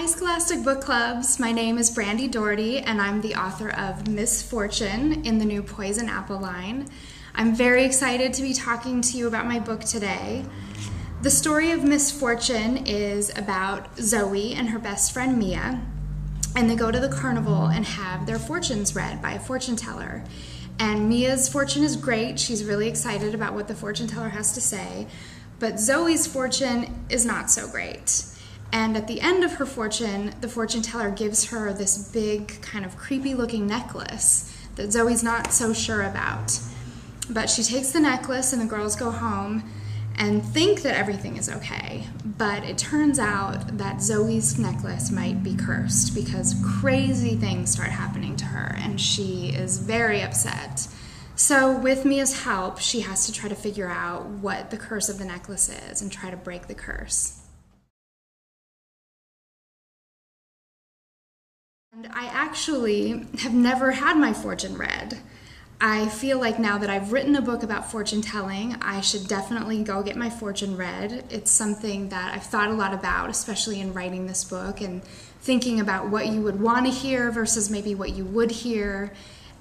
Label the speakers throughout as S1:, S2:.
S1: Hi Scholastic Book Clubs, my name is Brandi Dougherty and I'm the author of Misfortune in the new Poison Apple line. I'm very excited to be talking to you about my book today. The story of Misfortune is about Zoe and her best friend Mia, and they go to the carnival and have their fortunes read by a fortune teller. And Mia's fortune is great, she's really excited about what the fortune teller has to say, but Zoe's fortune is not so great. And at the end of her fortune, the fortune teller gives her this big, kind of creepy looking necklace that Zoe's not so sure about. But she takes the necklace and the girls go home and think that everything is okay. But it turns out that Zoe's necklace might be cursed because crazy things start happening to her and she is very upset. So with Mia's help, she has to try to figure out what the curse of the necklace is and try to break the curse. And I actually have never had my fortune read. I feel like now that I've written a book about fortune telling, I should definitely go get my fortune read. It's something that I've thought a lot about, especially in writing this book and thinking about what you would want to hear versus maybe what you would hear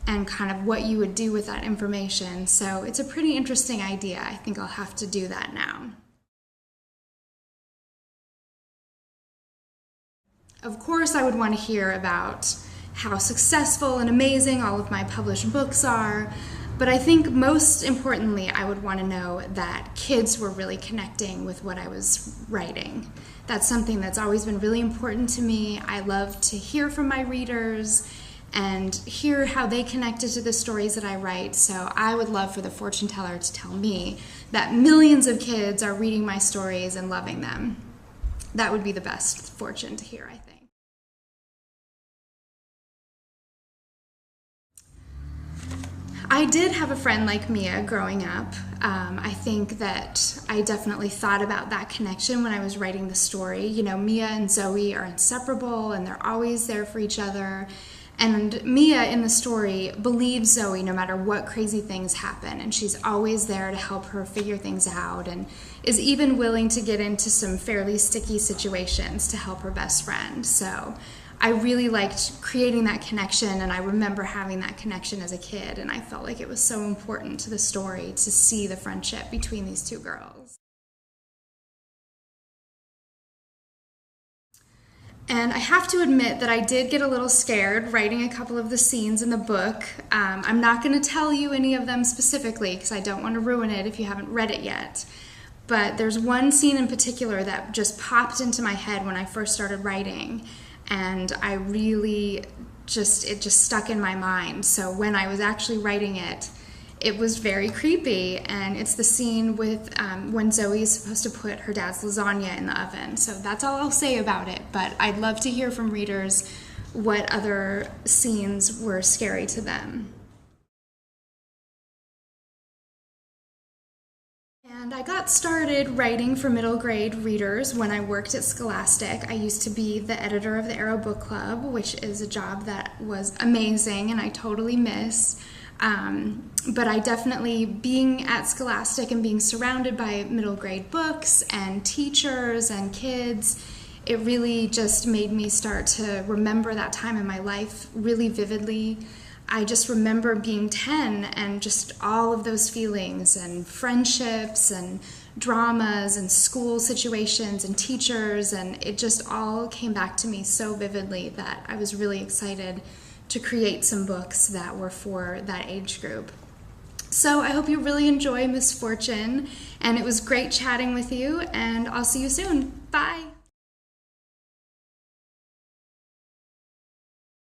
S1: and kind of what you would do with that information. So it's a pretty interesting idea. I think I'll have to do that now. Of course, I would want to hear about how successful and amazing all of my published books are, but I think most importantly, I would want to know that kids were really connecting with what I was writing. That's something that's always been really important to me. I love to hear from my readers and hear how they connected to the stories that I write, so I would love for the fortune teller to tell me that millions of kids are reading my stories and loving them. That would be the best fortune to hear, I think. I did have a friend like Mia growing up. I think that I definitely thought about that connection when I was writing the story. You know, Mia and Zoe are inseparable and they're always there for each other. And Mia in the story believes Zoe no matter what crazy things happen, and she's always there to help her figure things out and is even willing to get into some fairly sticky situations to help her best friend. So I really liked creating that connection, and I remember having that connection as a kid, and I felt like it was so important to the story to see the friendship between these two girls. And I have to admit that I did get a little scared writing a couple of the scenes in the book. I'm not going to tell you any of them specifically because I don't want to ruin it if you haven't read it yet. But there's one scene in particular that just popped into my head when I first started writing, and I really it just stuck in my mind. So when I was actually writing it, it was very creepy, and it's the scene with when Zoe is supposed to put her dad's lasagna in the oven. So that's all I'll say about it, but I'd love to hear from readers what other scenes were scary to them. And I got started writing for middle grade readers when I worked at Scholastic. I used to be the editor of the Arrow Book Club, which is a job that was amazing and I totally miss. But I definitely, being at Scholastic and being surrounded by middle grade books and teachers and kids, it really just made me start to remember that time in my life really vividly. I just remember being 10 and just all of those feelings and friendships and dramas and school situations and teachers, and it just all came back to me so vividly that I was really excited to create some books that were for that age group. So I hope you really enjoy Misfortune, and it was great chatting with you, and I'll see you soon. Bye!